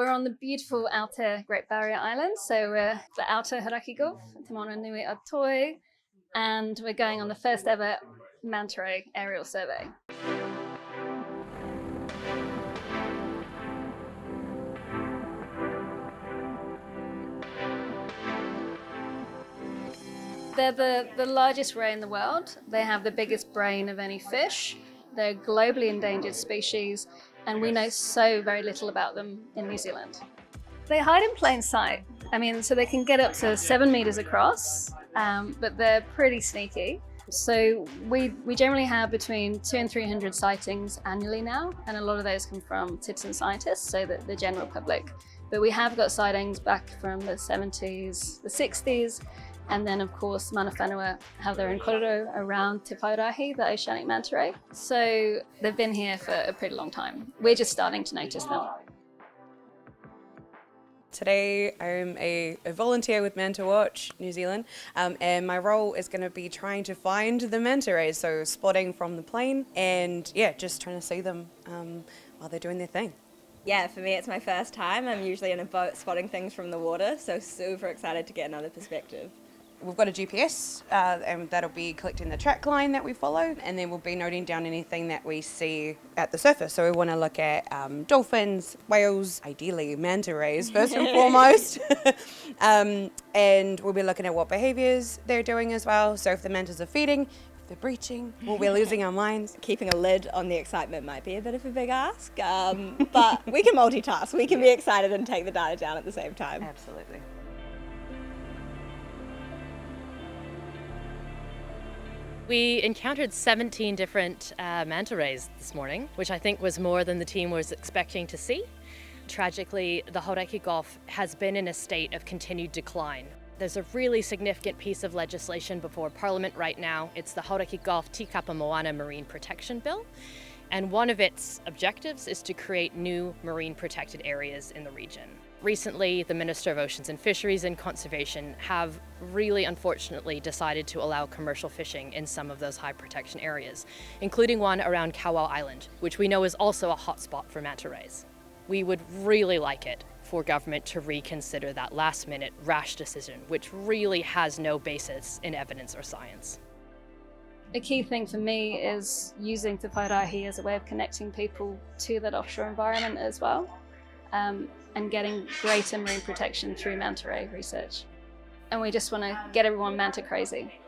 We're on the beautiful outer Great Barrier Island, so we're the outer Hauraki Gulf, Te Moana Nui a Toi, and we're going on the first ever manta ray aerial survey. They're the largest ray in the world. They have the biggest brain of any fish. They're a globally endangered species, and we know so very little about them in New Zealand. They hide in plain sight. So they can get up to 7 meters across, but they're pretty sneaky. So we generally have between 200 and 300 sightings annually now, and a lot of those come from citizen scientists, so the general public. But we have got sightings back from the 70s, the 60s, and then of course Mana Whenua have their own korero around Te Whairahi, the oceanic manta ray. So they've been here for a pretty long time. We're just starting to notice them. Today I'm a volunteer with Manta Watch New Zealand, and my role is going to be trying to find the manta rays, so spotting from the plane and just trying to see them while they're doing their thing. Yeah, for me it's my first time. I'm usually in a boat spotting things from the water, so super excited to get another perspective. We've got a GPS and that'll be collecting the track line that we follow, and then we'll be noting down anything that we see at the surface. So we want to look at dolphins, whales, ideally manta rays first and foremost. And we'll be looking at what behaviours they're doing as well. So if the mantas are feeding, if they're breaching, well, we're losing our minds. Keeping a lid on the excitement might be a bit of a big ask, but we can multitask. We can be excited and take the data down at the same time. Absolutely. We encountered 17 different manta rays this morning, which I think was more than the team was expecting to see. Tragically, the Hauraki Gulf has been in a state of continued decline. There's a really significant piece of legislation before Parliament right now. It's the Hauraki Gulf Tikapa Moana Marine Protection Bill. And one of its objectives is to create new marine protected areas in the region. Recently, the Minister of Oceans and Fisheries and Conservation have really unfortunately decided to allow commercial fishing in some of those high protection areas, including one around Kawau Island, which we know is also a hotspot for manta rays. We would really like it for government to reconsider that last-minute rash decision, which really has no basis in evidence or science. A key thing for me is using Te Whairahi as a way of connecting people to that offshore environment as well. And getting greater marine protection through manta ray research. And we just want to get everyone manta crazy.